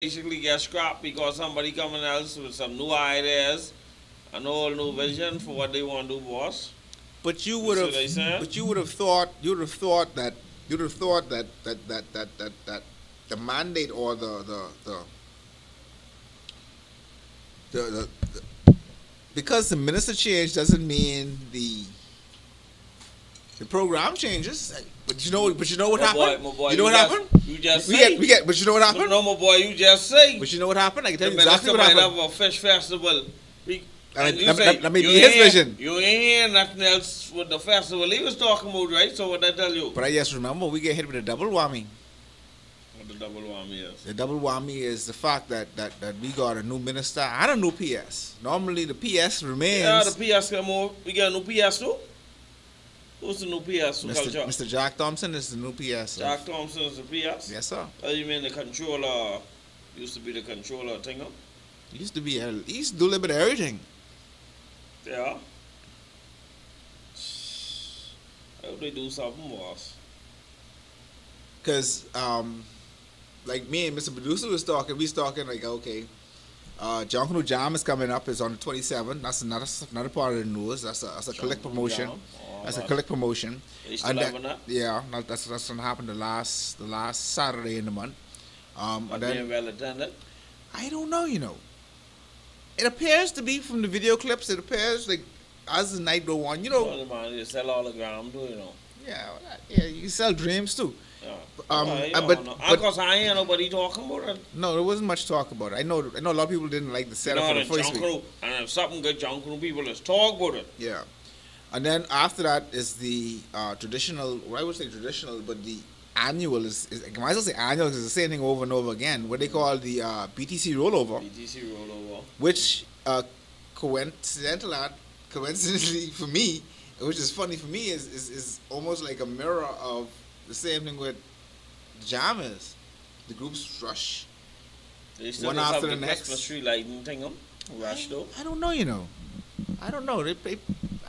basically get scrapped because somebody coming else with some new ideas, an whole new vision for what they want to do, boss. But you You would see have, what I saying? but you would have thought that the mandate or the because the minister changed doesn't mean the program changes. But you know what happened. My boy, You know what happened. You just We say. get. But you know what happened. No, my boy, you just say. But you know what happened. I can tell The you exactly minister what might happened. have a fish festival. And you That say, may you be his ain't- vision. You ain't hear nothing else with the festival he was talking about, right? So what I tell you? But I just remember we get hit with a double whammy. What the double whammy is. The double whammy is the fact that we got a new minister and a new PS. Normally the PS remains. Yeah, the PS come over. We got a new PS too? Who's the new PS to culture? Mr. Jack Thompson is the new PS. Jack Thompson is the PS? Yes, sir. Oh, you mean the controller, used to be the controller thing, huh? He used to be. He used to do a little bit of everything. Yeah. I hope they do something, boss. Cause like me and Mr. Producer was talking. We was talking like, okay, Junkanoo Jam is coming up. It's on the 27th. That's another part of the news. That's a collect promotion. That's a collect promotion. They still And having that? yeah, that's gonna happen the last Saturday in the month. And Being then well attended? I don't know. It appears to be from the video clips. It appears like as the night go on. Well, man, they sell all the ground too, Yeah, you can sell dreams too. Yeah. But Because I ain't nobody talking about it. no, there wasn't much talk about it. I know a lot of people didn't like the setup for the first week. And if something good Junkanoo people, let's talk about it. Yeah, and then after that is the traditional. Well, I would say traditional, but the annual is I might as well say annual because it's the same thing over and over again. What they call the BTC rollover, BTC rollover. which coincidentally for me, which is funny for me, is almost like a mirror of the same thing with Jam is. The groups rush They still one just after have the the next. Christmas tree lighting thing, rush though. I don't know, I don't know.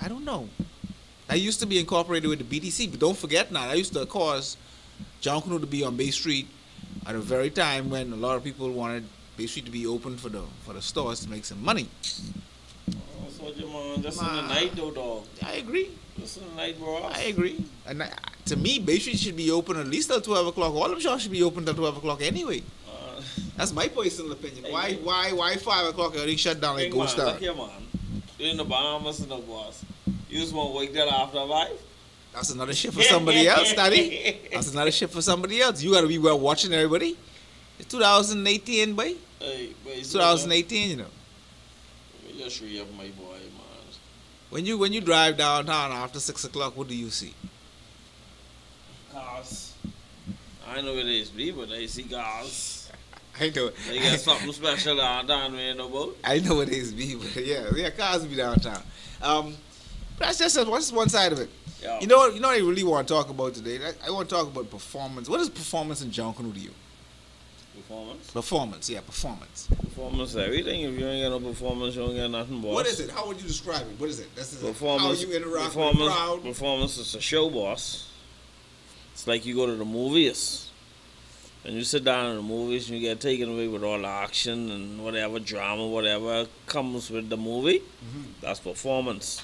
I don't know. I used to be incorporated with the BTC, but don't forget now, I used to cause Junkanoo to be on Bay Street at a very time when a lot of people wanted Bay Street to be open for the stores to make some money. So your man, just in the night though, dog. I agree. Just in the night, bro. I agree. And to me, Bay Street should be open at least till 12 o'clock. All of them shops should be open till 12 o'clock anyway. That's my personal opinion. Why 5 o'clock already shut down like Ghost Town? Look here, man. You in the Bahamas and the boss. You just want to wake that after 5? That's another shit for somebody else, Daddy. That's another shit for somebody else. You gotta be well watching everybody. It's 2018, boy. Hey, It's 2018, Let me just re up my boy, man. When you drive downtown after 6 o'clock, what do you see? Cars. I know it is me, but I see cars. I know. They got something special downtown, man, no boat. I know it is me, but yeah, cars be downtown. But that's just one side of it. Yeah. You know what I really want to talk about today? I want to talk about performance. What is performance in Junkanoo to you? Performance? Performance, yeah, performance. Performance, everything. If you ain't got no performance, you don't get nothing, boss. What is it? How would you describe it? What is it? This is Performance, how you interact with the crowd. Performance is a show, boss. It's like you go to the movies. And you sit down in the movies and you get taken away with all the action and whatever drama, whatever comes with the movie. Mm-hmm. That's performance.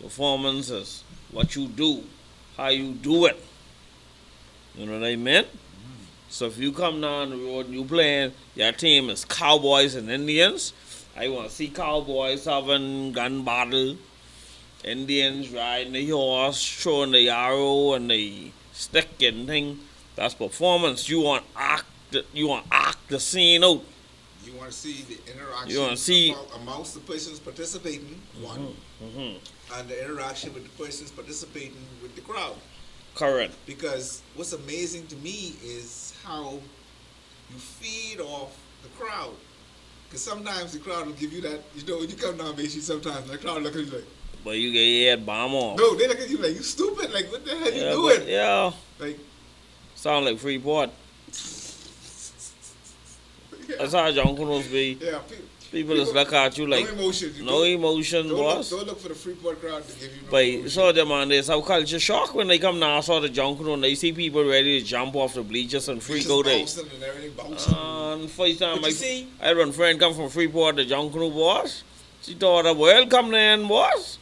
Performance is what you do, how you do it. You know what I mean? Mm-hmm. So if you come down the road and you playing, your team is Cowboys and Indians. I want to see Cowboys having gun battle, Indians riding the horse, throwing the arrow and the stick and thing. That's performance. You want act the scene out. You want to see the interaction You want to see amongst the persons participating, one, and the interaction with the persons participating with the crowd. Correct. Because what's amazing to me is how you feed off the crowd. Because sometimes the crowd will give you that, when you come down Bay Street sometimes, the crowd look at you like, But you get your head bomb off. no, they look at you like, you stupid, like, what the hell you doing? Yeah. Like, Sound like Freeport. That's how Junkanoos be. Yeah, People just look at you like no emotion. no emotion, boss. Don't look for the Freeport crowd to give you no But emotion. so them man, there's some culture shock when they come now. Saw the Junkanoo and they see people ready to jump off the bleachers and freak out there. Bouncing and everything bouncing. And first time But you see, I had one friend come from Freeport, the Junkanoo boss. She thought, welcome there, boss.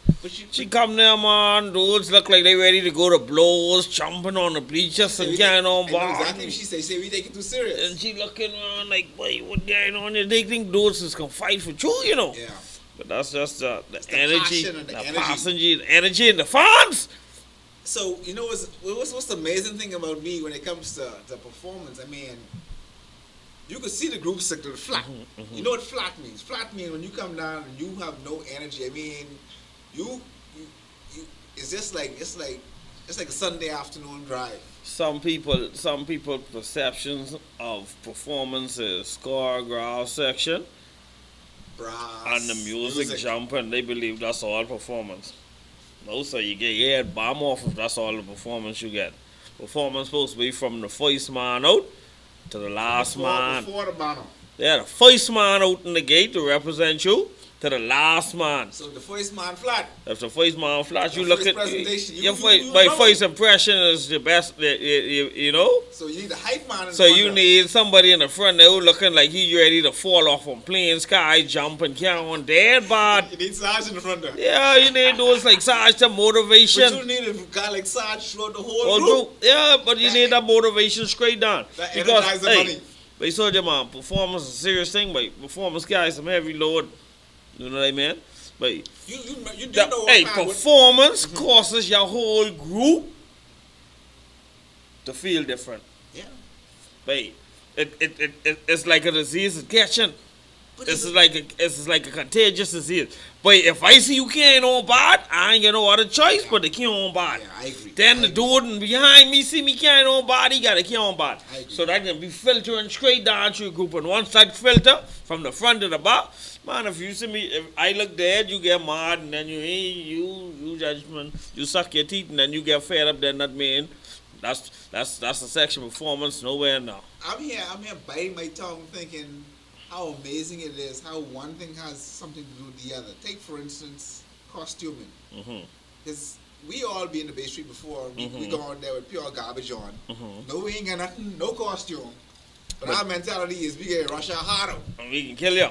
She come there, man. Dudes look like they ready to go to blows, jumping on the bleachers and carrying on bar. Exactly what she say. Say we take it too serious. And she looking around like, boy, what going on here? They think dudes is gonna fight for you, you know. Yeah. But that's just the the energy, passion and the energy. passenger, the energy in the fans. So you know what's the amazing thing about me when it comes to performance? I mean, you could see the group stick to the flat. You know what flat means? Flat means when you come down and you have no energy. I mean, you it's just like it's like a Sunday afternoon drive. Some people perceptions of performance is choreograph section Brass, and the music jump, and they believe that's all performance. No, so you get your head bomb off if that's all the performance you get. Performance supposed to be from the first man out to the last man. Before the bottom. Yeah, the first man out in the gate to represent you to the last man. So the first man flat. If the first man flat, you The look first at presentation, your you my know first it. impression is the best. You know. So you need the hype man. So you need somebody in the front there who looking like he ready to fall off on plane, sky, jump and carry on dead bad. You need Sarge in the front there. Yeah, you need those like Sarge to motivation. But you need a guy like Sarge throughout the whole group. Yeah, but you need that motivation straight down. That Because energize the hey, money. but you saw them performance is a serious thing, but performance guys some heavy load. You know what I mean? But You do know hey, what kind performance causes your whole group to feel different. Yeah. But it's like a disease it's catching. But It's like a contagious disease. But if I see you carrying on bad, I ain't got no other choice but to carry on bad. Yeah, I agree. Then the dude behind me see me carrying on bad, he gotta carry on bad. I agree. So that can be filtering straight down to your group. And once that filter from the front to the back, man, if you see me, if I look dead, you get mad, and then you judgment, you suck your teeth, and then you get fed up. Then that mean that's a section performance nowhere now. I'm here biting my tongue thinking how amazing it is how one thing has something to do with the other. Take for instance costuming. Because we all be in the Bay Street before. We go out there with pure garbage on. No, we ain't got nothing, no costume. But our mentality is we get rush our heart out. And we can kill you.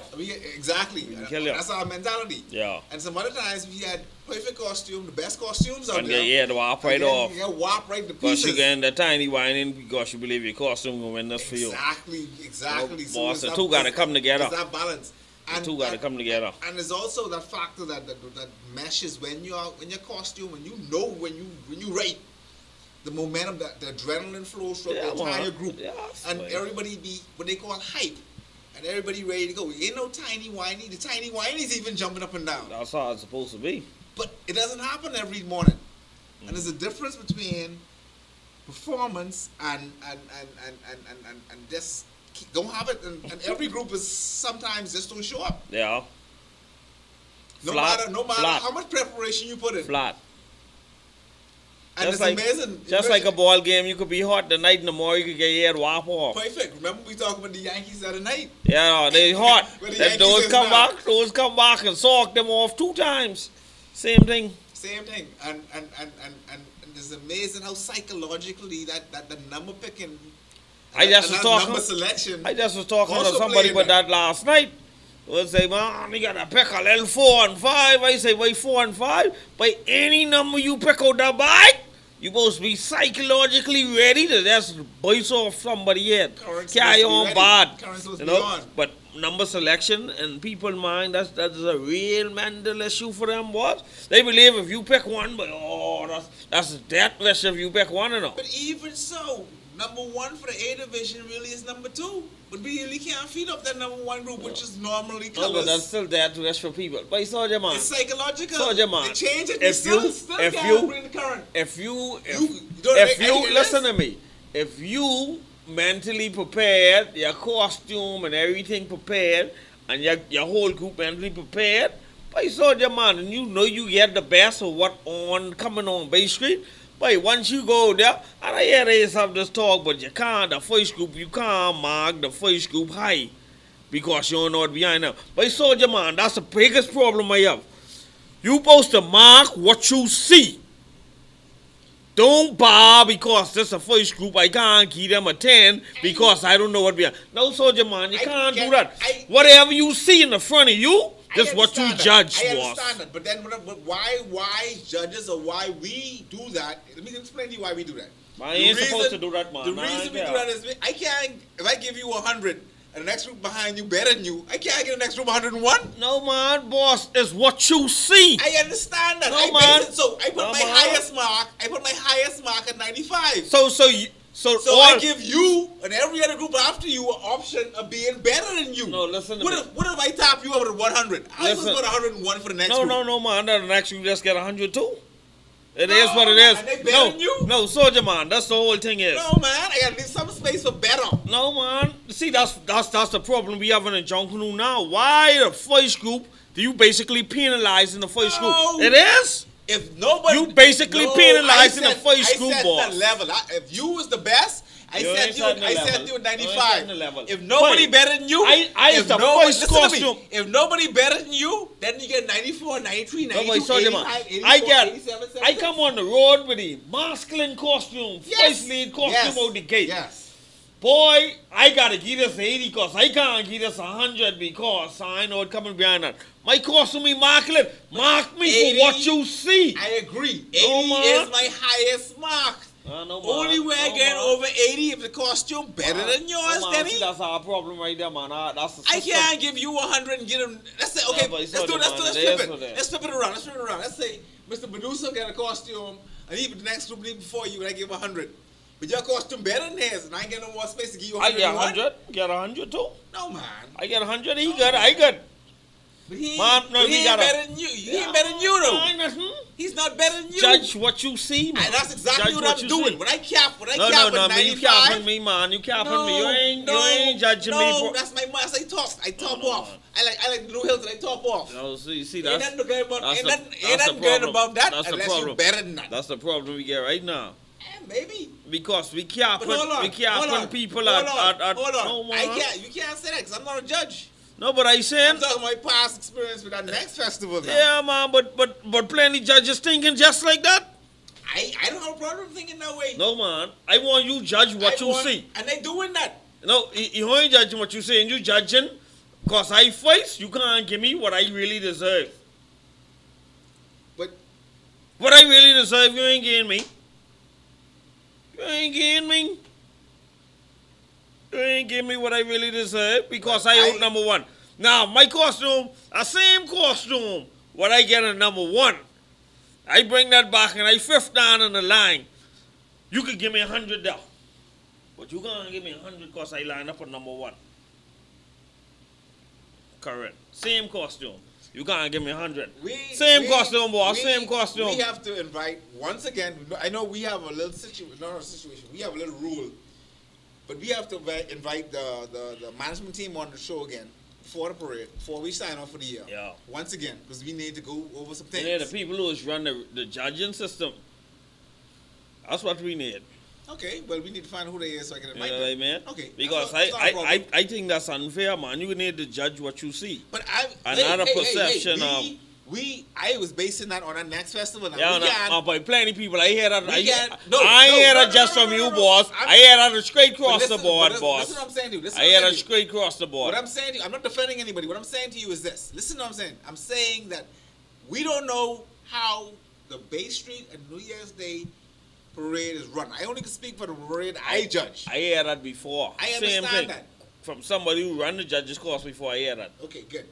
Exactly. can kill you. That's our mentality. Yeah. And some other times we had perfect costume, the best costumes out And there. yeah, the wap right off. Yeah, whop right to Because pieces. you getting that tiny whining because you believe your costume gonna win this for you. Exactly. So boss, it's the that- two gotta come together. It's that balance. The two gotta come together. And there's also that factor that meshes when you're in your costume and you know when you rate the momentum, that the adrenaline flows through the entire group. Yeah, And man. everybody be what they call hype. And everybody ready to go. Ain't no tiny whiny. The tiny whiny's even jumping up and down. That's how it's supposed to be. But it doesn't happen every morning. And there's a difference between performance and just don't have it. And every group is sometimes just don't show up. Yeah. No Flat, matter flat. how much preparation you put in. Flat. And Just it's like amazing. Just like a ball game, you could be hot the night and the more you could get your head whop off. Perfect. Remember we talked about the Yankees the other night? Yeah, they hot. Where the Then Yankees those is come now. back, and sock them off 2 times. Same thing. Same thing. And it's amazing how psychologically that the number picking I just was talking. number selection. I just was talking to also somebody played about that last night. Would say, man, you gotta pick a little 4 and 5. I say, wait, 4 and 5. By any number you pick out that bike, you supposed to be psychologically ready to just bite off somebody head. Current's Carry supposed to be on ready. bad. Current's supposed You to be know? on. But number selection and people mind, that is a real mental issue for them, boys. They believe if you pick one, but that's a death wish if you pick one or not. But even so, number 1 for the A division really is number 2. But we really can't feed up that number 1 group, which is normally No, but colors. that's still death wish for people. But you saw them, man. It's psychological. Soldier man, They change it. if They you- still if can't you- bring the current. If you don't make- I hear listen this. to me, if you mentally prepared, your costume and everything prepared, and your whole group mentally prepared, but you saw your man, and you know you get the best of what coming on Bay Street. But once you go there, and I hear they have this talk, but you can't, the first group, you can't mark the first group high. because you don't know what behind them. But soldier man, that's the biggest problem I have. You supposed to mark what you see. Don't bar because this is a first group. I can't give them a 10 because I don't know what behind. No, soldier man, you can't do that. Whatever you see in the front of you, that's what you judge, I boss. understand that, but then why judges or why we do that? Let me explain to you why we do that. I ain't supposed to do that, man. The reason we do that is I can't. If I give you 100 and the next group behind you better than you, I can't get the next group 101. No, man, boss, it's what you see. I understand that. No, man. So I put my highest mark. I put my highest mark at 95. So I give you and every other group after you an option of being better than you. No, listen to what me. If I top you over at 100? I was going 101 for the next group. No, man. The next group just get 100 too. It is what it is. And they better than you? No, soldier man. That's the whole thing is. No, man. I gotta leave some space for better. No, man. See, that's the problem we have in the Junkanoo now. Why the first group do you basically penalize in the first group? It is. If nobody, you basically penalizing the first group, boss. The level. If you was the best, I said you at 95. If nobody But better than you, if the first costume. If nobody better than you, then you get 94, 93, 92, 85, 84, 87, 77. I come on the road with the masculine costume, first lead costume out the gate. Yes. Boy, I gotta give this 80 because I can't give this 100 because I know it coming behind that. My costume immaculate. Mark me 80, for what you see. I agree. 80 is my highest mark. Only way I get over 80 if the costume better than yours, Denny. See, that's our problem right there, man. That's the I can't give you 100 and get him. Let's say, okay, let's flip it. Let's flip it around. Let's say Mr. Medusa got a costume, and even the next group before you, and I give 100. But your costume better than his, and I ain't get no more space to give you 100. I get 100. Get 100 too. No, man. I get 100. He good. I good. But he ain't better than you. He ain't better than you, though. He's not better than you. Judge what you see, man. And that's exactly what I'm doing. When I cap with 95. You capping me, man. You capping me. You ain't judging me. No, that's my mark. I top off. I like Blue Hills and I top off. No, see, that's ain't nothing good about that unless you're better than that. That's the problem we get right now. Maybe. Because we capping people at hold on. You can't say that because I'm not a judge. No, but I saying I'm talking my past experience with that next festival now. Yeah, man, but plenty judges thinking just like that. I don't have a problem thinking that way. No, man. I want you judge what you see. And they doing that. No, you ain't judging what you see, and you judging because I face, you can't give me what I really deserve. But what I really deserve, you ain't getting me. You ain't getting me. You ain't give me what I really deserve because I own number one. Now, my costume, a same costume, what I get at number one. I bring that back and I fifth down in the line. You could give me 100 there. But you can't give me 100 because I line up at number one. Correct. Same costume. You can't give me 100. Same costume, boss. Same costume. We have to invite, once again, I know we have a little situation, not a situation, we have a little rule. But we have to invite the management team on the show again before the parade, before we sign off for the year. Yeah. Once again, because we need to go over some things. Yeah, the people who run the judging system. That's what we need. Okay, well, we need to find who they is so I can invite them. What I mean? Okay. Because I think that's unfair, man. You need to judge what you see. But perception of... I was basing that on our next festival. But plenty people, I hear that. I hear that just from you, boss. I hear that straight across the board, boss. Listen what I'm saying to you. I hear that straight across the board. What I'm saying to you, I'm not defending anybody. What I'm saying to you is this. Listen to what I'm saying. I'm saying that we don't know how the Bay Street and New Year's Day parade is run. I only can speak for the parade I judge. I hear that before. I understand that. From somebody who ran the judges course before, I hear that. Okay, good.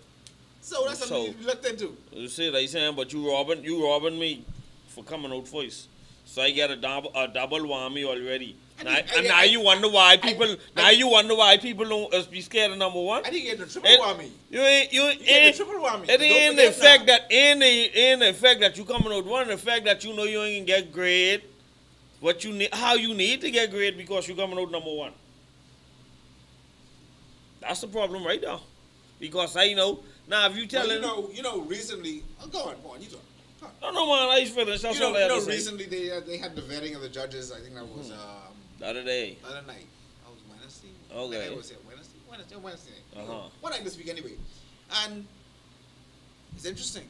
So that's something you looked into. You see what I'm saying? But you robbing me for coming out first. So I get a double whammy already. Now you wonder why people don't be scared of number one. I didn't get the triple whammy. You ain't the triple whammy. It ain't the fact that you coming out one, the fact that you know you ain't get grade. What you need, how you need to get grade because you coming out number one. That's the problem right now. Because I know. Now, if you telling... recently... Oh, go on, you talk. No, man, I just finished. That's all I had to say. Recently they had the vetting of the judges. I think that was... The other day. The other night. That was Wednesday. Okay. Was it Wednesday? Wednesday. Uh-huh. One night this week anyway, and it's interesting.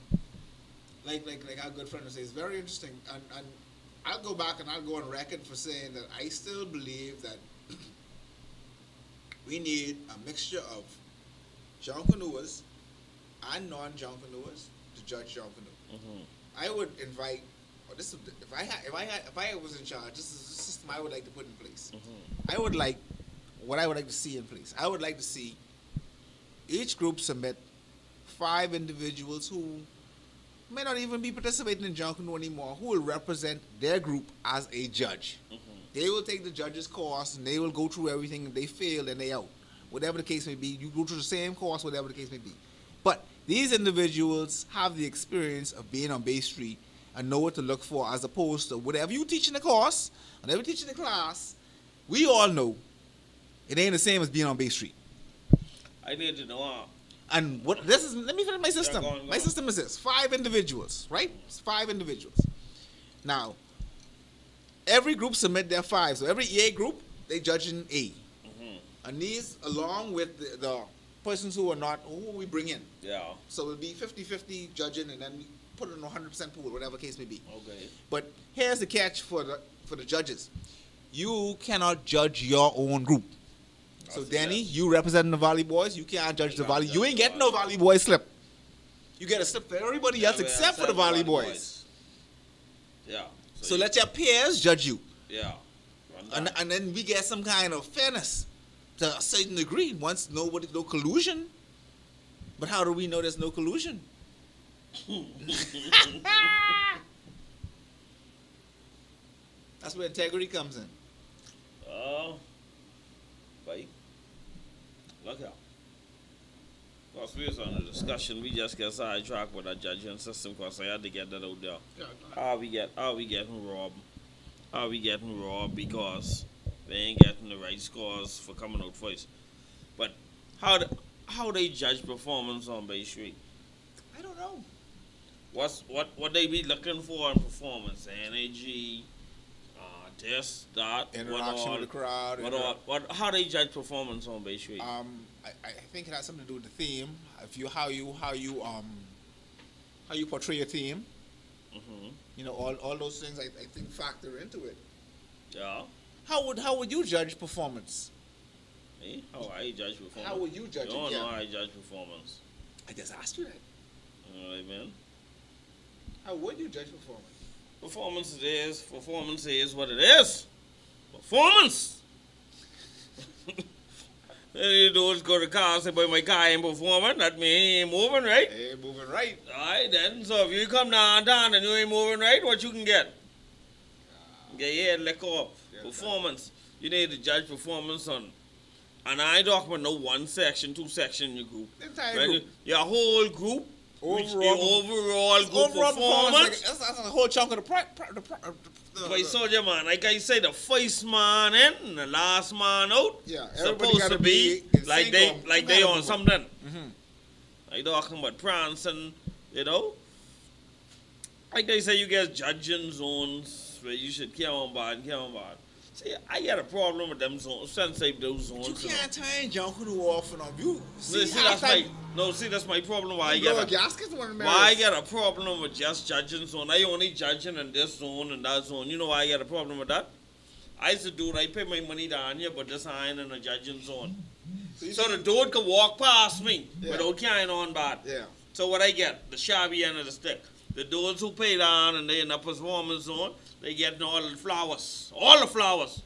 Like our good friend would say, it's very interesting. And I'll go back and I'll go on record for saying that I still believe that we need a mixture of Junkanooers and non-Junkanooers to judge Junkanoo. I would invite. This if I was in charge, this is the system I would like to put in place. I would like what I would like to see in place. I would like to see each group submit 5 individuals who may not even be participating in Junkanoo anymore, who will represent their group as a judge. They will take the judge's course and they will go through everything. If they fail, then they out. Whatever the case may be, you go through the same course, whatever the case may be. But these individuals have the experience of being on Bay Street and know what to look for, as opposed to whatever you teach in the course, whatever you teach in the class, we all know it ain't the same as being on Bay Street. I need to know. And what this is, let me finish my system. Yeah, go on. My system is this: 5 individuals, right? It's 5 individuals. Now, every group submit their 5. So every EA group, they judge in A. And these, along with the persons who are not, who we bring in. Yeah. So it'll be 50-50 judging, and then we put it in a 100% pool, whatever case may be. Okay. But here's the catch for the judges: you cannot judge your own group. So Danny, you representing the Valley Boys, you can't judge the Valley. You ain't getting no Valley Boys slip. You get a slip for everybody else except for the Valley Boys. Yeah. So let your peers judge you. Yeah. And then we get some kind of fairness to a certain degree. Once no collusion. But how do we know there's no collusion? That's where integrity comes in. Oh, right. Look out. Because we was on a discussion, we just get sidetracked with our judging system because I had to get that out there. How we getting robbed? How we getting robbed because they ain't getting the right scores for coming out first. But how they judge performance on Bay Street? I don't know. What they be looking for in performance? Energy, this, that, interaction with the crowd. How they judge performance on Bay Street? I think it has something to do with the theme. How you portray your theme. You know, all those things I think factor into it. Yeah. How would you judge performance? Me? How I judge performance? How would you judge it? You don't Yeah. know how I judge performance. I just asked you that. You know what I mean? How would you judge performance? Performance is what it is. Performance. You don't go to the car and say, boy, my car ain't performing. That means he ain't moving right. He ain't moving right. Alright then, so if you come down and you ain't moving right, what you can get? Get your head let go up. Performance. You need to judge performance on. And I don't talk about no 1 section, 2 section in your group. Entire group. Your whole group. Overall group overall performance. That's a whole chunk of But soldier man, like I say, the first man in and the last man out. Yeah, supposed to be like they on something. I talking about prancing, you know. Like they say, you get judging zones where you should carry on bad. See, I got a problem with them zones. Since those zones. You can't turn Junkanoo off and on. See, that's my problem. Why I get a problem with just judging zone? I only judging in this zone and that zone. You know why I got a problem with that? I used to do it. I pay my money down here, but this I ain't in a judging zone. So the dude could walk past me without carrying on bad. Yeah. So what I get? The shabby end of the stick. The dudes who pay down and they in the performance zone, they getting all the flowers. All the flowers.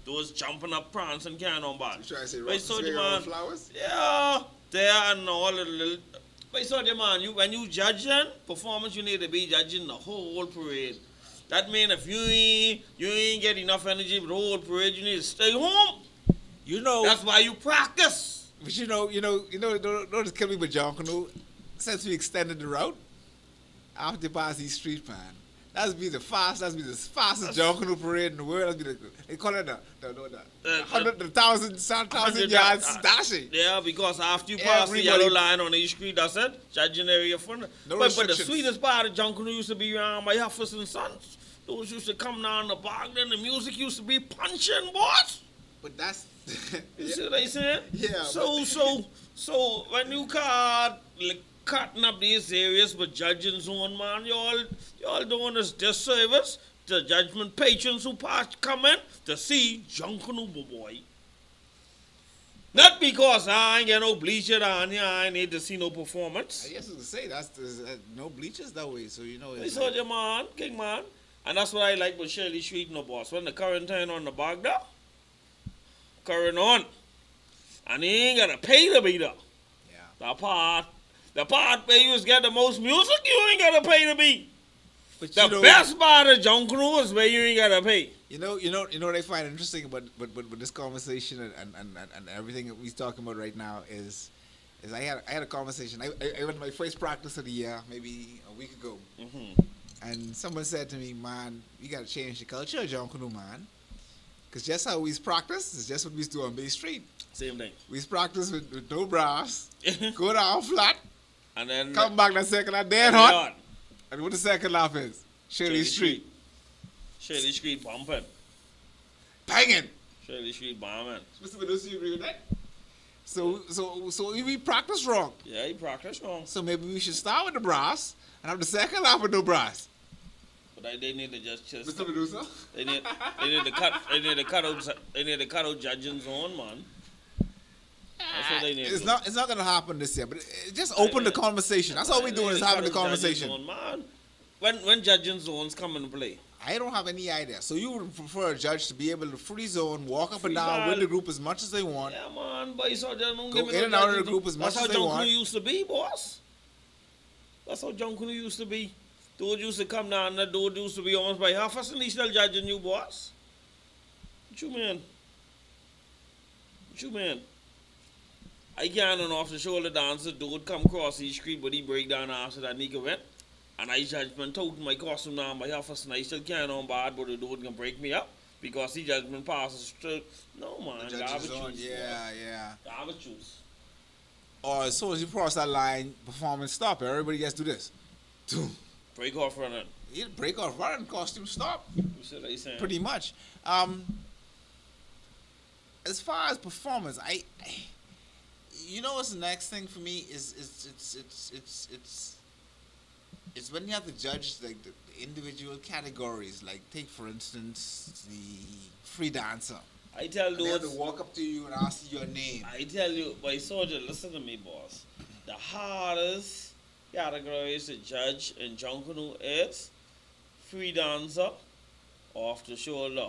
Those jumping up, prancing, carrying on bad. You trying to say man, flowers? Yeah. There and all the little... But so man, when you judging performance, you need to be judging the whole parade. That means if you ain't get enough energy for the whole parade, you need to stay home. You know... That's why you practice. But you know, don't just kill me with Junkanoo. Since we extended the route, after pass these streets, man, that'd be the fastest Junkanoo parade in the world. They call it the thousand yards dashing. Yeah, because after you pass the yellow line on each street, that's it. Judging area front. But the sweetest part of Junkanoo used to be around my Huffers and Sons. Those used to come down the bar, then the music used to be punching, boss. But that's You see what I saying? Yeah, So when you caught like cutting up these areas with judging zone, man, y'all doing us disservice to judgment patrons who come in to see Junkanoo boy. Not because I ain't get no bleacher on here, I ain't need to see no performance. I guess I was gonna say there's no bleachers that way, so you know. We It's saw your man, king man. And that's what I like with Shirley Street, no boss. When the quarantine on the Bagda, current on. And he ain't gotta pay to be there. Yeah. The part where you just get the most music, you ain't gotta pay to be. But The best part of Junkanoo is where you ain't gotta pay. You know what I find interesting about this conversation and everything that we're talking about right now is I had a conversation. I went to my first practice of the year maybe a week ago, and someone said to me, "Man, you gotta change the culture of Junkanoo, man, because just how we practice is just what we do on Bay Street. Same thing. We practice with no brass, go down flat, And then come back that second half dead hot, and what the second half is Shirley Street. Shirley Street bumping. Banging. Shirley Street bombing. Mr. Medusa, you agree with that? So we practice wrong. Yeah, he practiced wrong. So maybe we should start with the brass and have the second half with no brass. But they need to just Mr. Medusa? they need to cut out judging zone, man. That's what they need. It's not gonna happen this year, but just open the conversation. That's all we're doing is having the conversation. Zone, man. When judging zones come into play. I don't have any idea. So you would prefer a judge to be able to free zone, walk up and down with the group as much as they want. Yeah, man, but you saw don't go in and out of the group as much as they want. That's how Junkanoo used to be, boss. That's how Junkanoo used to be. Dude used to come down, that dude used to be almost by half us and he's still judging you, boss. What you mean? What you mean? I can't an off the shoulder dancer, dude come across the street, but he break down after that nigga went. And I judgment told my costume down by half us and I still can't on bad, but the dude can break me up because he judgment passes straight. No, man, garbage juice. Yeah. Garbage juice. Or as soon as you cross that line, performance stop. Everybody gets to do this. Break off running. Yeah, break off running, costume stop. What should I say? Pretty much. As far as performance, I you know what's the next thing for me is it's when you have to judge like the individual categories. Like take for instance the free dancer. I tell they have to walk up to you and ask you your name. I tell you, my soldier, listen to me, boss. The hardest categories to judge in Junkanoo is free dancer, off the shoulder.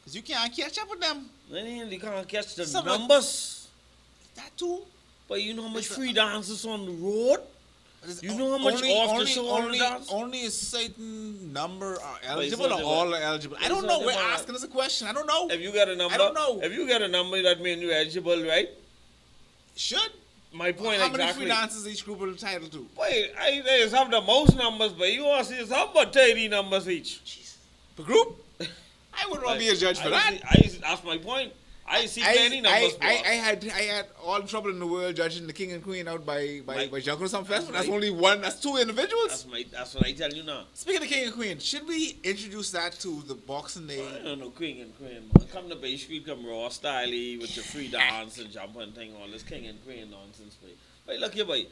Cause you can't catch up with them. Then you can't catch the numbers. That too. But you know how much free dancers on the road? You know how much off the shoulder dance? Only a certain number are eligible or all are eligible. I don't know. We're asking us a question. I don't know. If you get a number, I don't know. If you get a number, that means you're eligible, right? Should. My point how exactly. How many free dancers each group are entitled to? Wait, they just have the most numbers, but you want to see some but 30 numbers each. Jeez. Per group? I wouldn't want to be a judge for that. That's my point. I see many numbers. I had all the trouble in the world judging the king and queen out by Junkanoo Summer Festival. That's only one. That's two individuals. That's what I tell you now. Speaking of king and queen, should we introduce that to the Boxing Day? I don't know, king and queen, man. Come to Bay Street, come raw style with your free dance and jump and thing, all this king and queen nonsense, boy. But look here, boy.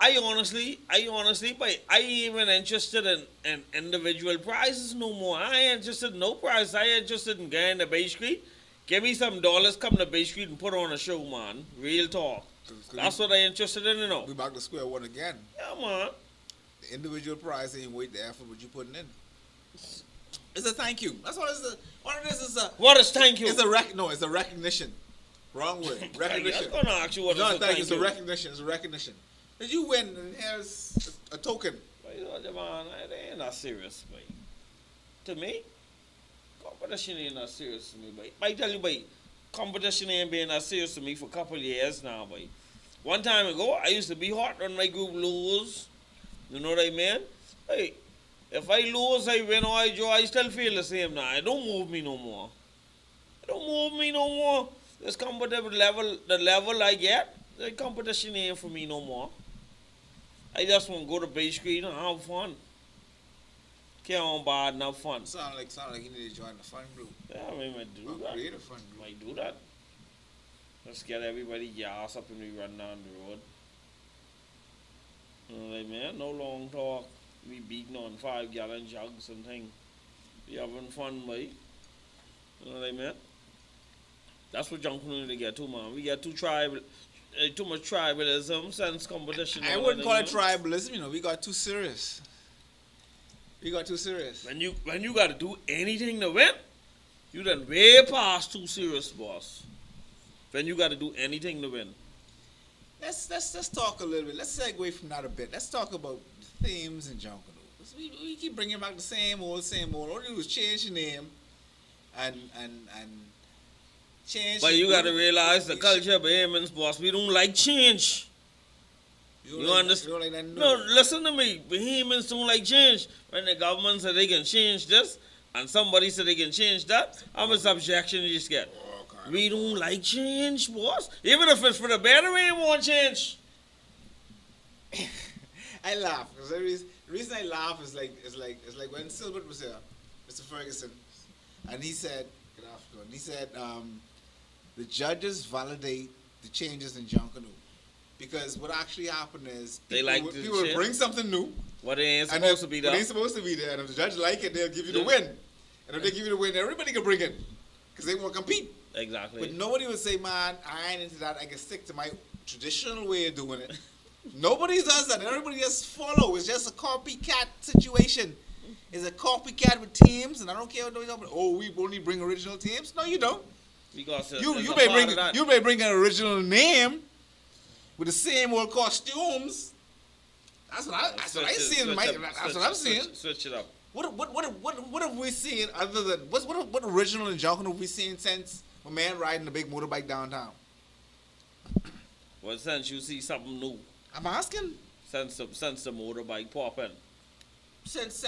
I honestly, boy, I ain't even interested in individual prizes no more. I ain't interested in no prize. I ain't interested in going to Bay Street. Give me some dollars, come to Bay Street and put on a show, man. Real talk. That's what I'm interested in, you know. We back to square one again. Yeah, man. The individual prize ain't worth the effort what you putting in. It's a thank you. That's what it's a. What it is a. What is thank you? It's a recognition. Wrong word. Recognition. I'm gonna ask you what is a thank you. It's a recognition. It's a recognition. Did you win? And here's a token. But you know, man, they ain't that serious, boy. To me. Competition ain't that serious to me, boy. I tell you, boy, competition ain't been that serious to me for a couple of years now, boy. One time ago, I used to be hot when my group lose. You know what I mean? Hey, if I lose, I win or I draw, I still feel the same now. It don't move me no more. This competitive level, the level I get, the competition ain't for me no more. I just want to go to Bay Street and have fun. Can't on bad and have fun. Sound like you need to join the fun group. Yeah, I mean, might do that. Create a fun group. Might do that. Let's get everybody gas up and we run down the road. You know what I mean? No long talk. We beating on 5-gallon jugs and things. We having fun, boy. You know what I mean? That's what Junkanoo they get too, man. We get too much tribalism, sense competition. I wouldn't call it tribalism, you know. We got too serious. When you got to do anything to win, you done way past too serious, boss. When you got to do anything to win. Let's talk a little bit. Let's segue from that a bit. Let's talk about themes in Junkanoo. We keep bringing back the same old. All we do is change the name and change. But you got to realize the culture of Bahamians, boss. We don't like change. You understand? Like that, no, listen to me. Bahamians don't like change. When the government said they can change this, and somebody said they can change that, how much objection you just get? We don't like change, boss. Even if it's for the better, we ain't want change. I laugh because the reason I laugh is like when Silbert was here, Mr. Ferguson, and he said, "Good afternoon." He said, "The judges validate the changes in Junkanoo because what actually happened is people will bring something new, what it ain't supposed to be there. What ain't supposed to be there, and if the judge like it, they'll give you the win. And if they give you the win, everybody can bring it because they want to compete." Exactly. But nobody would say, "Man, I ain't into that. I can stick to my traditional way of doing it." Nobody does that. Everybody just follow. It's just a copycat situation. It's a copycat with teams, and I don't care what they're talking about. Oh, we only bring original teams. No, you don't. Because you may bring an original name with the same old costumes. That's what I'm seeing. Switch it up. What have we seen other than what original in Junkanoo have we seen since a man riding a big motorbike downtown? Well, since you see something new. I'm asking. Since the motorbike popping. Since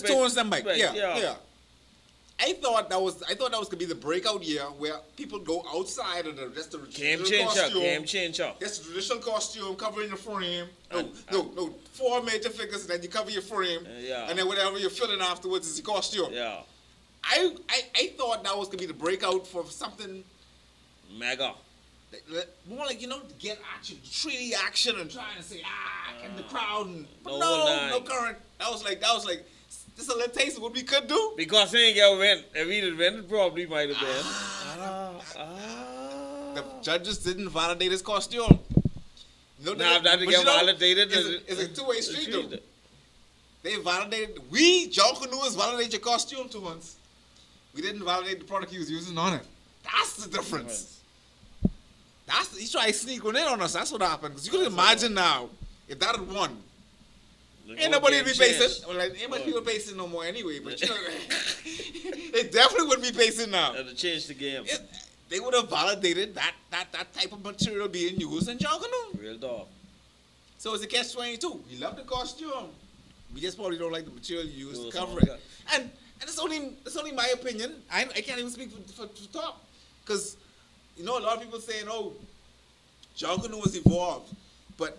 Tones them bike. Yeah. I thought that was gonna be the breakout year where people go outside of just the traditional costume. Game changer. Just the traditional costume covering the frame. No. 4 major figures, and then you cover your frame. And then whatever you're filling afterwards is your costume. Yeah. I thought that was gonna be the breakout for something mega. More like, to get action, 3D action, and trying to say, can the crowd, but no current. That was like, just a little taste of what we could do. Because he ain't get win. If he didn't win, it probably might have been. The judges didn't validate his costume. Now, that to get validated, it's a two-way street, though. They validated, Junkanooers validate your costume to us. We didn't validate the product he was using on it. That's the difference. He tried to sneak one in on us. That's what happened. Because you could imagine now, if that had won, ain't nobody would be pacing. Well, ain't much people pacing no more anyway. But they definitely wouldn't be pacing now. To change the game. They would have validated that type of material being used in Junkanoo. Real dog. So it's a catch-22. We love the costume. We just probably don't like the material you use to cover it. And it's only my opinion. I can't even speak for top. Because a lot of people saying, "Oh, Junkanoo has evolved," but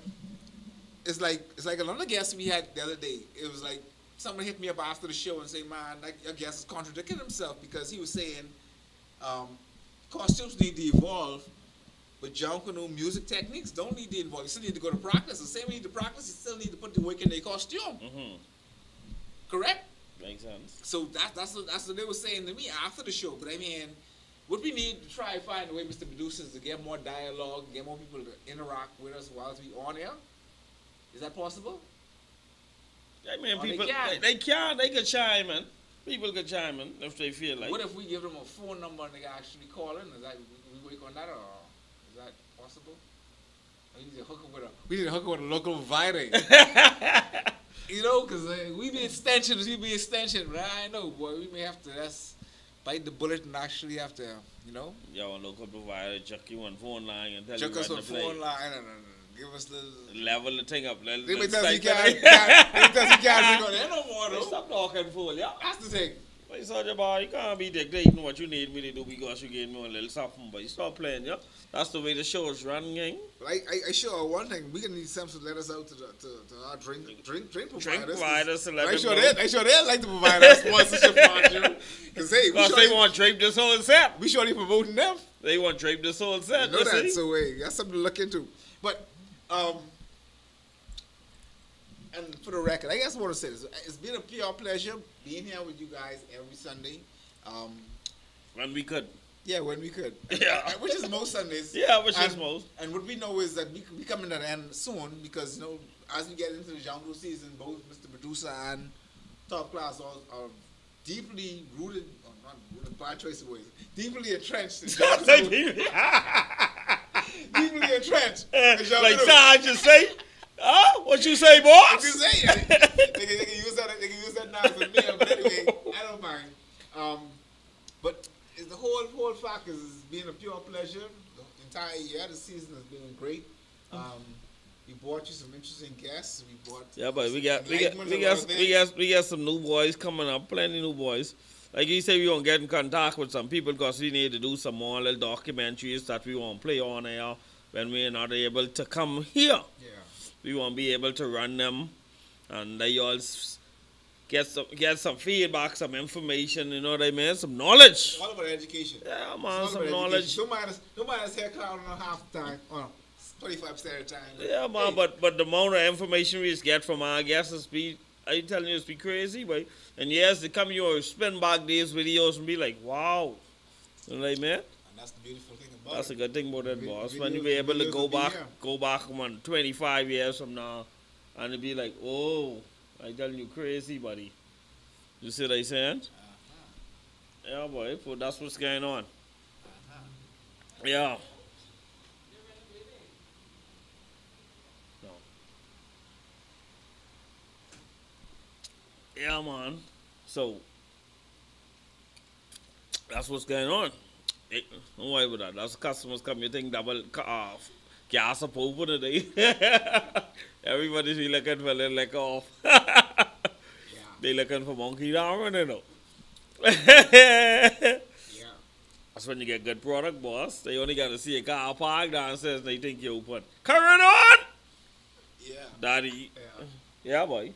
it's like another guest we had the other day. It was like someone hit me up after the show and say, "Man, your guest is contradicting himself," because he was saying costumes need to evolve, but Junkanoo music techniques don't need to evolve. You still need to go to practice. The same way you need to practice, you still need to put the work in their costume. Mm-hmm. Correct? Makes sense. So that's what they were saying to me after the show. But I mean, what we need to try and find a way, Mr. Medusa, is to get more dialogue, get more people to interact with us while we on air. Is that possible? I mean, people, they can chime in. People can chime in if they feel like. What if we give them a phone number and they can actually call in? Is that we work on that, or is that possible? We need to hook up with a local provider. Because we be extensions, but I know, boy, we may have to bite the bullet and actually have to, Yo, a local provider, chuck you on phone line and tell chuck you us on phone line and give us the level the thing up. They tell you can't bring on there no more, though. Stop talking fool, yeah. That's the thing. But Soldier Boy, you can't be dictating what you need me to do because you gave me a little something, but you stop playing, yeah? That's the way the show's run, gang. But I sure one thing we can need some to let us out to our drink providers. Drink providers to let I them sure know. they like to provide us sponsorship on you. Cause hey, Because they want Drape this whole set. we surely promoting them. They want Drape this whole set, You know you that, see? so hey, that's something to look into. But and for the record, I guess I want to say this: it's been a pure pleasure being here with you guys every Sunday. When we could. Yeah, when we could. Yeah. Which is most Sundays. Yeah, which is most. And what we know is that we coming to the end soon because, you know, as we get into the Junkanoo season, both Mr. Producer and Top Class are deeply rooted, or not rooted, bad choice of words, deeply entrenched in Junkanoo. Deeply entrenched in Junkanoo. Like Sarge just say, huh? What you say, boss? What you say? They can use that now as a meme, but anyway, I don't mind. But the whole fact is it's been a pure pleasure. The entire year, the season has been great. We brought you some interesting guests. We brought But we got some new boys coming up, plenty new boys. Like you say, we gonna get in contact with some people because we need to do some more little documentaries that we want to play on air when we're not able to come here. Yeah. We want to be able to run them, and they all get some feedback, some information. You know what I mean? Some knowledge. All about education. Yeah, man, some knowledge. Don't mind us hair clouding on half the time, 25% of the time. Yeah, man, hey. but the amount of information we just get from our guests is I telling you, it's be crazy, boy. And yes, they come here or spend back these videos and be like, wow. You know what I mean? And that's the beautiful thing about That's it. a good thing about that, boss. Videos- When you be able to videos go will be back, here. 25 years from now, and it be like, oh, I telling you, crazy, buddy. You see what I saying? Yeah, boy. So that's what's going on. Yeah. No. Yeah, man. So that's what's going on. Hey, don't worry about that. That's customers come. You think double gas up over today? Everybody's be looking for a little liquor off. They looking for monkey down, you know. Yeah. That's when you get good product, boss. They only got to see a car parked downstairs. They think you put current on. Yeah. Daddy. Yeah. Yeah, boy.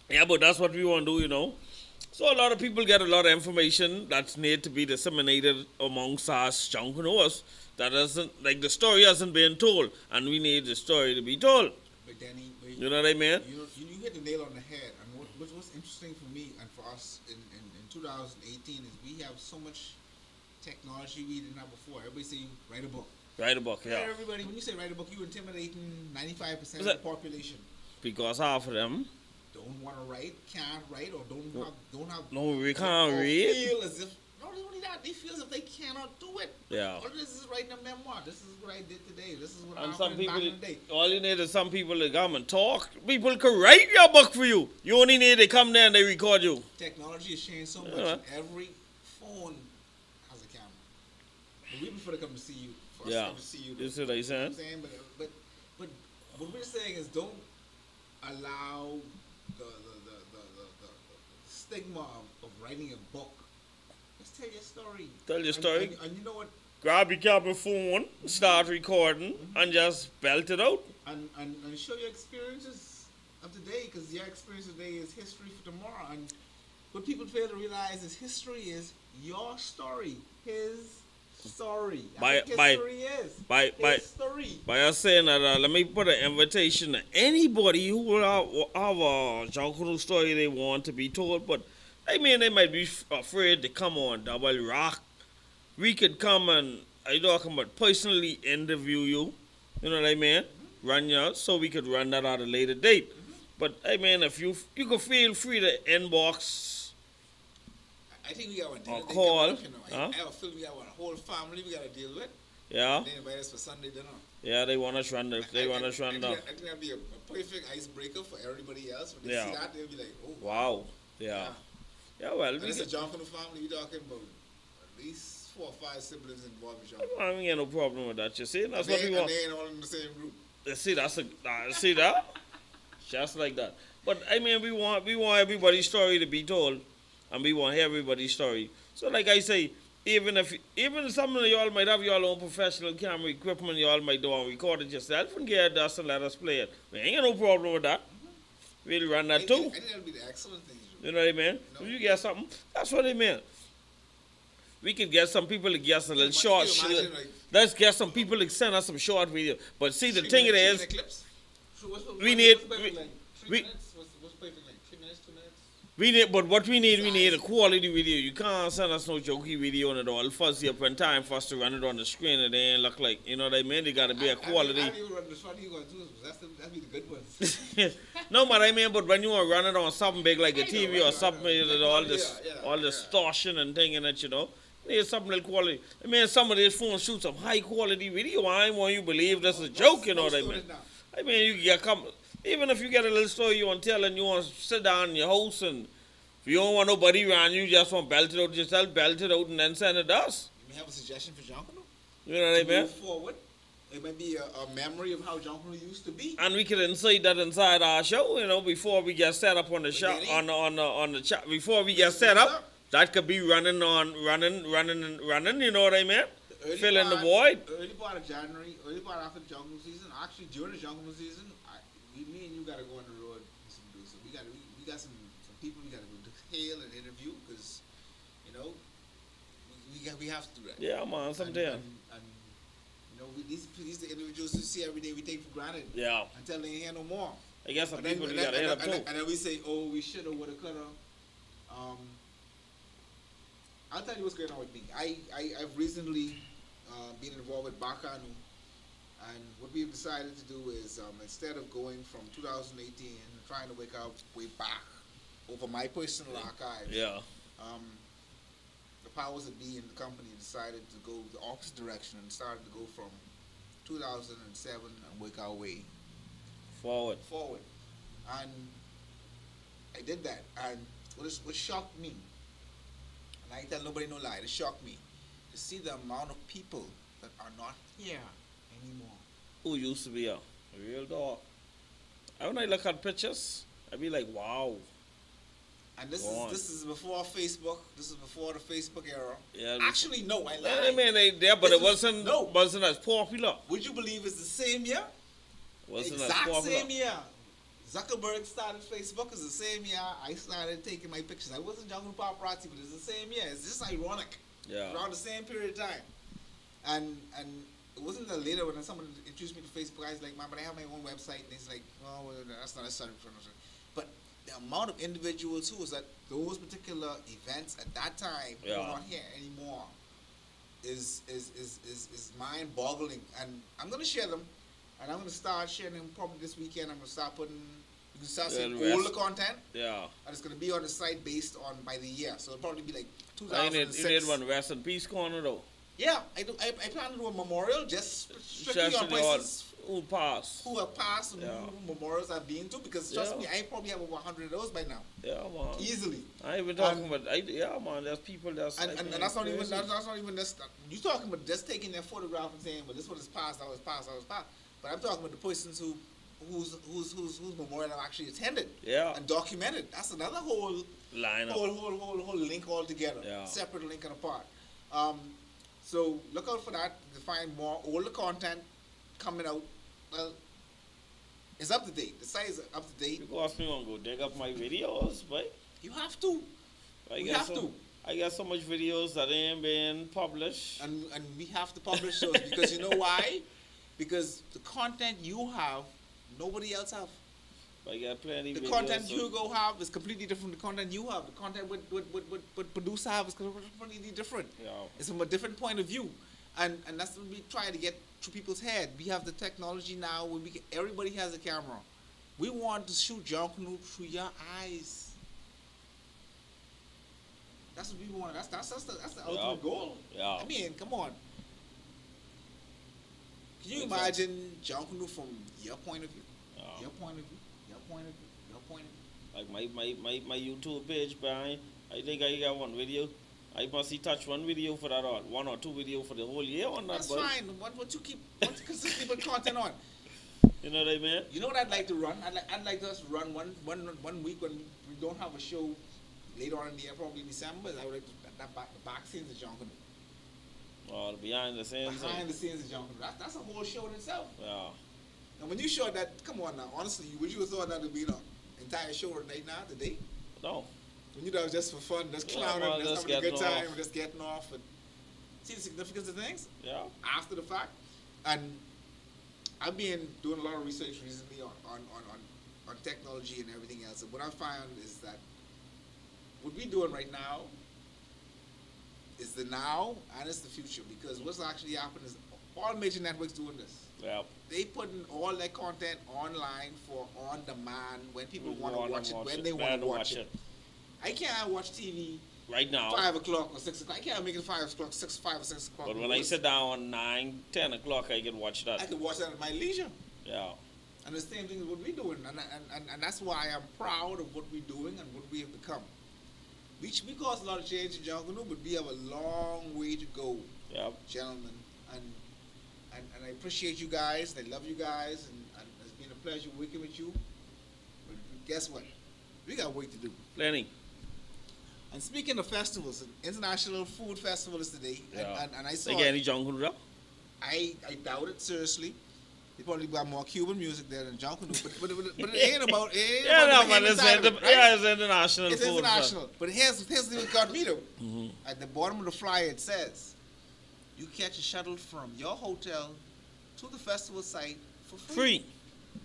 Yeah, but that's what we want to do, you know. So a lot of people get a lot of information that's need to be disseminated amongst us Junkanoos. That doesn't, like the story hasn't been told, and we need the story to be told. But Danny, You know what I mean? You hit the nail on the head. And what's interesting for me and for us in 2018 is we have so much technology we didn't have before. Everybody say write a book. Write a book, yeah. Everybody, when you say write a book, you're intimidating 95% of Is the it- population. Because half of them, Don't want to write, can't write, or don't have. no, we can't or read. Feel as if not only that, they feel as if they cannot do it. Yeah. All this is writing a memoir. This is what I did today. This is what And happened some back people, in the day. all you need is some people to come and talk. People can write your book for you. You only need to come there and they record you. Technology has changed so much. Yeah. And every phone has a camera. But we prefer to come to see you. For us Yeah. to come to see you. You see what I'm You know saying? what I'm saying? But what we're saying is don't allow the stigma of writing a book. Just tell your story. Tell your story. And you know what? Grab your camera phone, start recording, and just belt it out. And show your experiences of today, because your experience today is history for tomorrow. And what people fail to realize is history is your story. His story. By History is. History. By us saying that, let me put an invitation to anybody who will have a Junkanoo story they want to be told, but I mean, they might be afraid to come on Double Rock. We could come and, I'm talking about personally interview you, you know what I mean? Run you, so we could run that at a later date. But I mean, if you could feel free to inbox. I think we got one Or dinner. call. You know, Huh? I have a feeling we got one whole family we got to deal with. Yeah, They invite us for Sunday dinner. yeah, they want us run the, I think that'd be a perfect icebreaker for everybody else. When they Yeah. see that, they'll be like, oh, Wow, yeah. Yeah, well, And we it's a get, Junkanoo family. We're talking about at least 4 or 5 siblings involved with Junkanoo. I ain't got no problem with that, you see? That's And what we want. they ain't all in the same group. See, see that? Just like that. But I mean, we want everybody's story to be told, and we want to hear everybody's story. So, like I say, even some of y'all might have your own professional camera equipment, y'all might do and record it yourself and get us and let us play it. We ain't got no problem with that. We'll run that too. I think that'll be the excellent thing to do. You know what I mean? No. If you get something, that's what I mean. We could get some people to get us a little short. Imagine, like, Let's get some people to send us some short video. But see, the thing it is, we we need- what's perfect, like, 3 we- minutes? What's perfect, like 3 minutes, 2 minutes? but what we need a quality video. You can't send us no jokey video and it all fuzzy up in time for us to run it on the screen and they ain't look like, you know what I mean? They gotta be a quality. I don't even run the shot you gonna do. That'd be the good ones. No, but I mean, but when you want to run it on something big like a I know, TV I know, or something, I know. with all this, Yeah, all this distortion and thing in it, you know, need something little quality. I mean, some of these phones shoot some high quality video. I ain't want you to believe this is a joke, you know what I mean? I mean, you get even if you get a little story you want to tell and you want to sit down in your house and if you don't want nobody around you, just want to belt it out yourself, belt it out and then send it to us. You may have a suggestion for Junkanoo? You know what I mean? Move forward. It might be a memory of how Junkanoo used to be. And we could insert that inside our show, you know, before we get set up on the show, Really? on the chat. Before we get set up, that could be running, you know what I mean? Fill in the void. Early part of January, early part after the Junkanoo season, actually during the Junkanoo season, me and you gotta go on the road and some do. So we got some people we gotta go to hail and interview because, you know, we have to do that. Yeah, man, sometime. And you know, these the individuals we see every day we take for granted. Yeah. Until they ain't here no more. I guess some And then, people and, you then, gotta hit up and, then, too. and then we say, oh, we shoulda, woulda, coulda. I'll tell you what's going on with me. I've recently been involved with Junkanoo, and what we've decided to do is instead of going from 2018 and trying to work our way back over my personal archives, Yeah. the powers that be in the company decided to go the opposite direction and started to go from 2007 and work our way Forward. forward. And I did that. And what shocked me, and I tell nobody no lie, it shocked me to see the amount of people that are not here anymore. Who used to be a real dog. When I look at pictures, I be like, wow. And this Go on. this is before Facebook. This is before the Facebook era. Yeah, Actually, no, I I lied. mean, they there, but This it is- wasn't as popular. Would you believe it's the same year? Wasn't Exact as popular. same year. Zuckerberg started Facebook. It's the same year I started taking my pictures. I wasn't Junkanoo paparazzi, but it's the same year. It's just ironic. Yeah. Around the same period of time. And it wasn't until later when someone introduced me to Facebook, I was like, man, but I have my own website. And it's like, oh, well, that's not necessary. But the amount of individuals who was at those particular events at that time who Yeah. are not here anymore is mind boggling. And I'm gonna share them. And I'm gonna start sharing them probably this weekend. I'm gonna start putting you can start seeing the all rest- the content. Yeah. And it's gonna be on the site based on by the year. So it'll probably be like You 2006. need one rest in peace corner though. Yeah, I do. I plan to do a memorial just strictly on Especially all places who passed. who have passed and Yeah. who memorials I've been to. Because trust Yeah. me, I probably have over 100 of those by now, Yeah, man. easily. I ain't even talking about. Yeah, man. There's people that's And, like, and, man, and that's not even crazy. that's not even just you talking about just taking their photograph and saying, well, this one is passed, that was passed, that was passed. But I'm talking about the persons whose memorial I've actually attended Yeah. and documented. That's another whole Line up. whole link altogether. Yeah. Separate link and apart. So look out for that to find more older content coming out. Well, it's up to date. The site is up to date. You ask me want to go dig up my videos, but You have to. I We got have so, to. I got so much videos that ain't been published. And we have to publish those because you know why? Because the content you have, nobody else have. I got plenty The videos. content so- Hugo have is completely different from the content you have. The content what producer have is completely different. Yeah. It's from a different point of view. And that's what we try to get through people's head. We have the technology now where everybody has a camera. We want to shoot Junkanoo through your eyes. That's what we want. That's the ultimate goal. Yeah. I mean, come on. Can you Exactly. imagine Junkanoo from your point of view? Yeah. Your point of view. Your point of view. Your point of view. Like my YouTube page, Brian. I think I got one video. I must touch one video for that or one or two video for the whole year on that. That's boy. fine. What you keep consistently put content on. You know what I mean? You know what I'd like to run? I'd like us to run one week when we don't have a show later on in the year, probably December. I would like to, the back scenes of Junkanoo. Or behind the scenes. Behind the scenes of Junkanoo. That's a whole show in itself. Yeah. And when you showed that, come on now, honestly, would you have thought that would be the entire show right now, today? No. When you thought it was just for fun, just clowning, well, just just having a good getting time, off. just getting off. And see the significance of things Yeah. after the fact. And I've been doing a lot of research recently on technology and everything else. And what I found is that what we're doing right now is the now and it's the future. Because what's actually happening is all major networks doing this. Yeah. They putting all their content online for on demand when people want to watch it, when they want to watch it. I can't watch TV right now 5 o'clock or 6 o'clock. I can't make it 5 o'clock, 5 or 6 o'clock. But when I sit down 9, 10 o'clock, I can watch that. I can watch that at my leisure. Yeah. And the same thing is what we're doing. And that's why I'm proud of what we're doing and what we have become. We caused a lot of change in Junkanoo, but we have a long way to go, gentlemen. And I appreciate you guys. I love you guys. And it's been a pleasure working with you. But guess what? We got work to do. Plenty. And speaking of festivals, International Food Festival is today. Yeah. And I saw They get any Junkanoo there? I doubt it, seriously. They probably got more Cuban music there than Junkanoo. But it ain't about it. Yeah, no, the but Haitian side of it, right? yeah, it's international. It's food international. But here's what got me though. Mm-hmm. At the bottom of the flyer it says, you catch a shuttle from your hotel to the festival site for free. Free.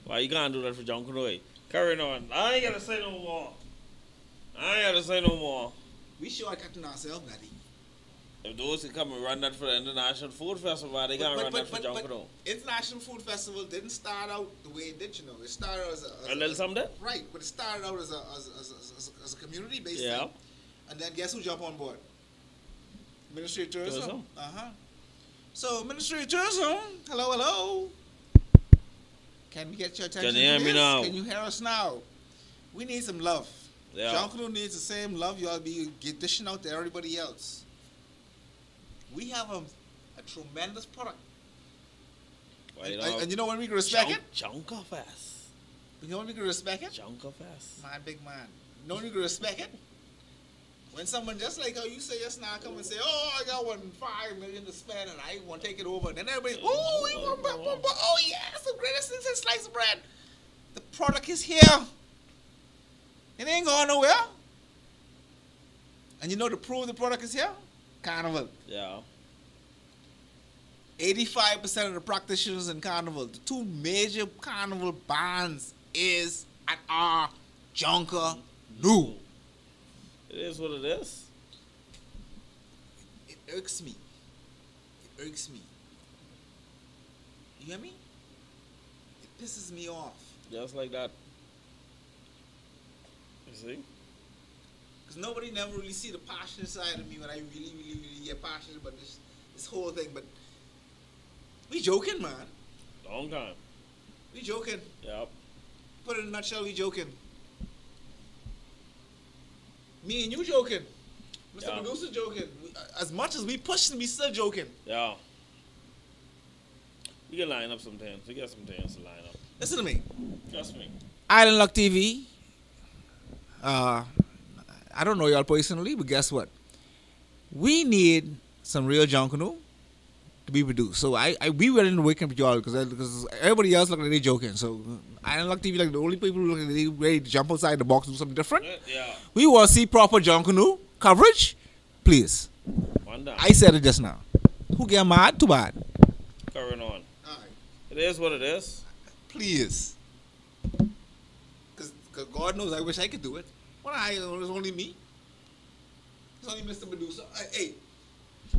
Why you can't do that for Junkanoo? Carrying on. I ain't gotta say no more. We sure are cutting ourselves, Daddy. If those can come and run that for the International Food Festival, they can't run that for Junkanoo. International Food Festival didn't start out the way it did, you know. It started out as a little something? Right, but it started out as a community-based yeah. thing. And then guess who jumped on board? Ministry of Tourism. So, Ministry of Tourism, hello. Can we get your attention? Can you hear me now? Can you hear us now? We need some love. Yeah. Junkanoo needs the same love y'all be dishing out to everybody else. We have a tremendous product. And you know when we can respect it? Junkafest. You know when we can respect it? Junkafest. My big man. You know when we can respect it? When someone just like how you say just now come and say, oh, I got $5 million to spend and I want to take it over. And then everybody, oh yeah, that's the greatest thing since sliced bread. The product is here. It ain't going nowhere. And you know to prove the product is here? Carnival. Yeah. 85% of the practitioners in Carnival, the two major Carnival bands is at our Junkanoo. It is what it is. It irks me. You hear me? It pisses me off. Just like that. You see? Because nobody never really see the passionate side of me when I really get passionate about this whole thing. But we joking, man. Long time. We joking. Yep. Put it in a nutshell, we joking. Me and you joking. Mr. Producer joking. As much as we push, we still joking. Yeah. We can line up sometimes. We got some things to line up. Listen to me. Trust me. Island Luck TV. I don't know y'all personally, but guess what? We need some real Junkanoo to be produced. So we willing to work with y'all because everybody else look like they joking. So Island Luck TV like the only people who look like they ready to jump outside the box and do something different. Yeah. We want to see proper Junkanoo coverage. Please. Wonder. I said it just now. Who get mad? Too bad. Carrying on. All right. It is what it is. Please. Because God knows I wish I could do it. It was only me. It's only Mr. Producer. Hey.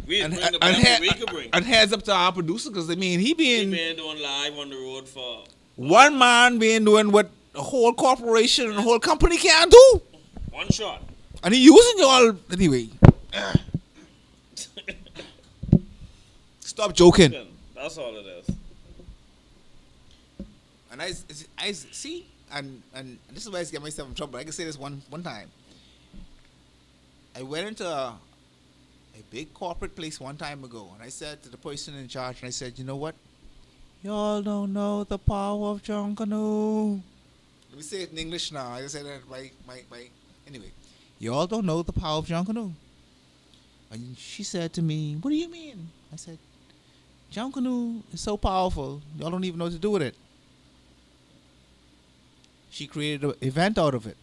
We bring the best we could bring. And heads up to our producer because, I mean, he been doing live on the road for... One man being doing what a whole corporation and a whole company can't do. One shot. And he using y'all anyway. Stop joking. That's all it is. And I see, and this is why I get myself in trouble. I can say this one time. I went into a big corporate place one time ago, and I said to the person in charge, and I said, you know what? Y'all don't know the power of Junkanoo. Let me say it in English now. I just said that by. Anyway, y'all don't know the power of Junkanoo. And she said to me, "What do you mean?" I said, "Junkanoo is so powerful. Y'all don't even know what to do with it." She created an event out of it.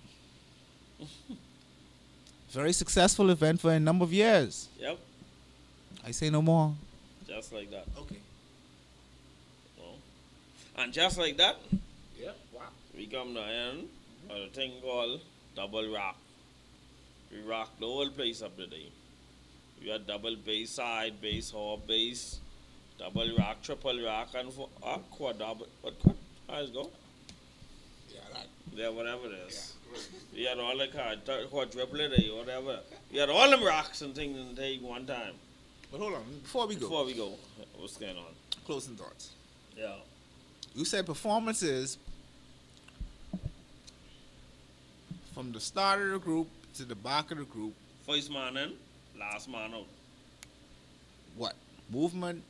Very successful event for a number of years. Yep. I say no more. Just like that. Okay. Well, and just like that, Yep. Wow. we come to the end of the thing called double rock. We rock the whole place up today. We had double bass, side bass, half bass, double rock, triple rock, and quadruple. What? Let's go. Yeah, that. Yeah, whatever it is. Yeah. We had all the quadruplet, whatever. We had all them rocks and things in the day one time. But hold on, before we go, What's going on? closing thoughts. Yeah. You said performances from the start of the group to the back of the group. First man in, last man out. What? Movement,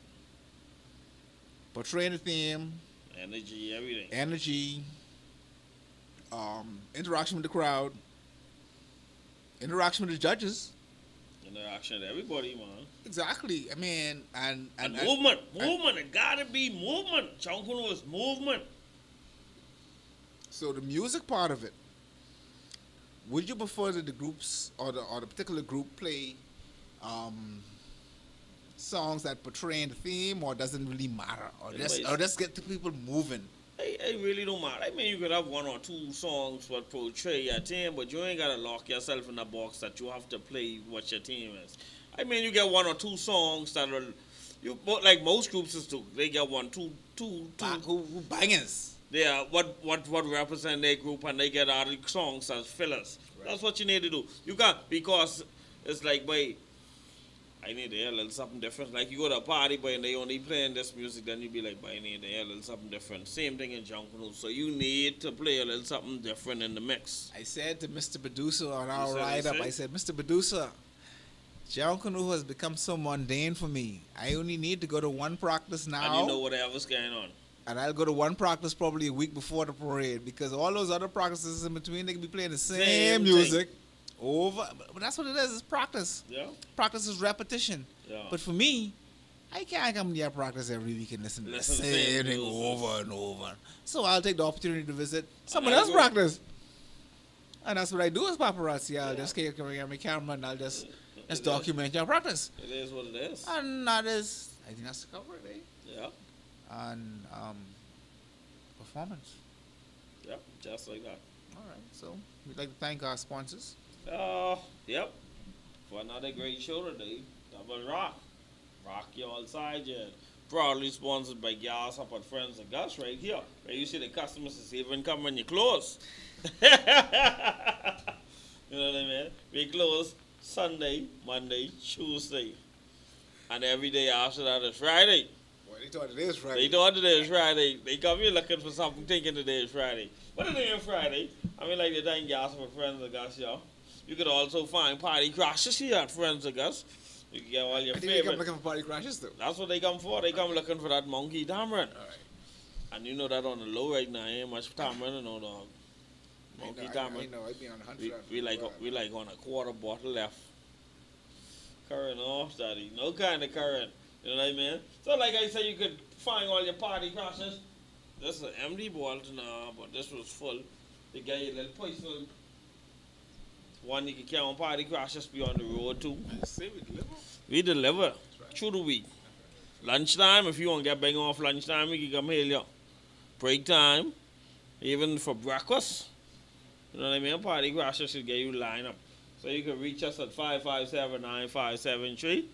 portraying the theme, Energy, everything. energy, interaction with the crowd, interaction with the judges. Interaction with everybody, man. Exactly. I mean, and movement. It gotta be movement. Junkanoo is movement. so the music part of it. Would you prefer that the groups or the particular group play songs that portray the theme, or doesn't really matter, or just get the people moving? It really don't matter. I mean, you could have one or two songs that portray your team, but you ain't gotta lock yourself in a box that you have to play what your team is. I mean, you get one or two songs that are, like most groups is do. They get one, two. Who bangers? Yeah, what represent their group, and they get other songs as fillers. Right. That's what you need to do. You can't, because it's like, boy, I need to hear a little something different. Like you go to a party, boy, and they only playing this music, then you be like, boy, I need to hear a little something different. Same thing in Junkanoo. So you need to play a little something different in the mix. I said to Mr. Producer on our ride up, I said, Mr. Producer, Junkanoo has become so mundane for me. I only need to go to one practice now. And you know whatever's going on. And I'll go to one practice probably a week before the parade, because all those other practices in between, they can be playing the same music over. But that's what it is. It's practice. Yeah. Practice is repetition. Yeah. But for me, I can't come to your practice every week and listen to the same thing over and over. So I'll take the opportunity to visit someone else's practice. And that's what I do as paparazzi. I'll just carry my camera and I'll just document your practice. It is what it is. And that is, I think that's the cover, eh? Yeah. And performance. Yep, just like that. All right, so we'd like to thank our sponsors. Yep. For another great show today, Double Rock. Rock you all side, yeah. Proudly sponsored by Gas Up at Friends of Gus right here. Where you see the customers is even come when you close. You know what I mean? We close Sunday, Monday, Tuesday. And every day after that is Friday. Well, they thought it is Friday. They thought today is Friday. They come here looking for something, thinking today is Friday. But it ain't Friday. I mean, like the time Gas Up at Friends of Gus, y'all. You could also find party crashes here at Friends of Gus. You can get all your favorite. They come looking for party crashes too. That's what they come for. They come looking for that monkey tamarind. All right. And you know that on the low right now, ain't much tamarind, no dog. Monkey tamarind. I know. I'd be on the hunt for that. We like on a quarter bottle left. Current off, daddy. No kind of current. You know what I mean? So like I said, you could find all your party crashes. This is an empty bottle now, but this was full. They get you a little poison. One you can carry on party crashes, be on the road too. Say we deliver? We deliver through the week. Lunchtime, if you want to get bang off lunchtime, you can come here. Break time, even for breakfast. You know what I mean? Party crashes should get you lined up. So you can reach us at 557-9573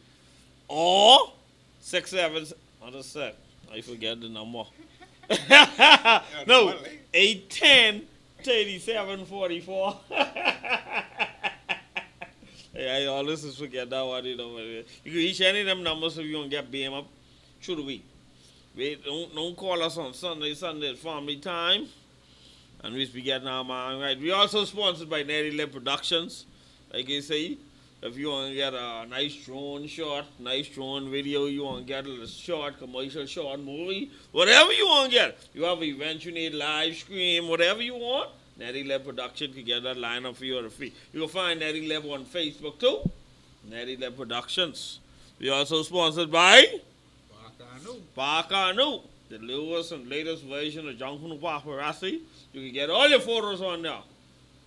or 67. What is that? I forget the number. No, 810-3744. Hey, I always forget that one, you know. You can reach any of them numbers if you want to get BM up through the week. Wait, don't call us on Sunday at family time. And we be getting our man right. We also sponsored by Nettie Lip Productions. Like you say, If you want to get a nice drone shot, nice drone video, you want to get a short commercial, short movie, whatever you want to get. You have an event you need, live stream, whatever you want. Netty Leb Production can get that lineup for you at a fee. You can find Netty Leb on Facebook too. Netty Leb Productions. We also sponsored by Junkanoo, the newest and latest version of Junkanoo Paparazzi. You can get all your photos on there.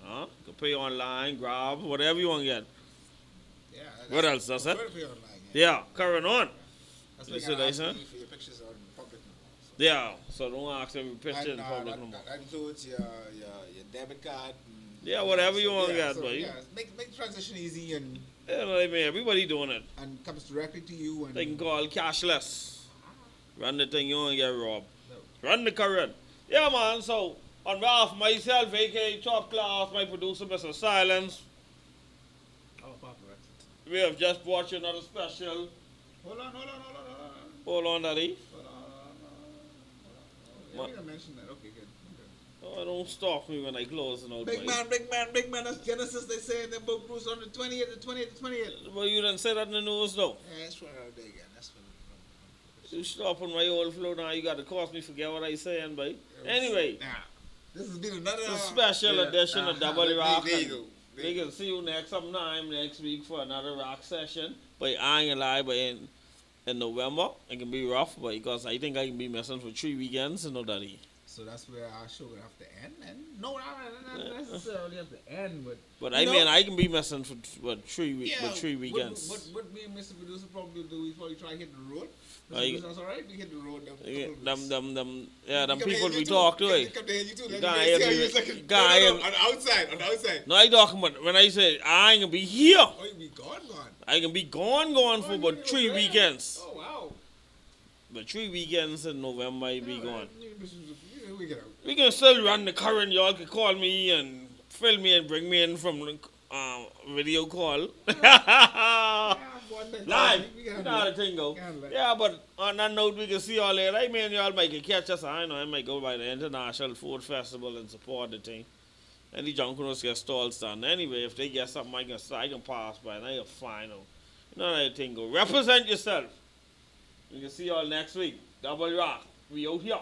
You can pay online, grab, whatever you want to get. Yeah. What else? That's it? Online, Yeah, current on. That's You why see you what I gotta said? ask me for your pictures on public now. Yeah, so don't ask every picture in public no more. That includes your debit card. Yeah, whatever you want to get, so, buddy. yeah, make the transition easy and Yeah, I mean, everybody doing it. comes directly to you. And They can call cashless. Run the thing, you won't get robbed. Run the current. Yeah, man, so on behalf of myself, aka Top Class, my producer, Mr. Silence, Oh, paparazzi. we have just watched another special. Hold on. Hold on, Daddy. Yeah, we didn't mention that. Okay, good. Oh, don't stop me when I close and out. Big man. That's Genesis. They say in their book, Bruce, on the 20th. Well, you didn't say that in the news, though. Yeah, that's right out there again. That's what. You stop on my old flow now. You got to cause me forget what I saying, boy. Anyway, This has been another a special edition of Double Rock. There you go. We can see you sometime next week for another rock session. But I ain't gonna lie, but in November it can be rough, but because I think I can be missing for 3 weekends, and no daddy. So that's where our show will have to end. And no, not necessarily have to end, but I mean I can be missing for what 3 weeks, yeah, 3 weekends. What me and Mr. Producer probably do? We probably try to hit the road. Like, That's all right. We hit the road. Them people we talk to. Come to you too. You Let can't me hear see how me. you second. You can't hear me. On the outside. No, I talking about when I say I ain't gonna be here. Oh, you be gone. I can be gone for about 3 weekends. Oh wow. But 3 weekends in November I be gone. We get out. We can still run the current. Y'all can call me and film me and bring me in from video call. Live. You know how the thing go. Yeah, but on that note, we can see y'all later. I mean, y'all might can catch us. I know I might go by the International Food Festival and support the thing. And the Junkanoos get stalls done. Anyway, if they get something I can pass by and I can find out. You know how the thing go. Represent yourself. We can see y'all next week. Double Rock. We out here.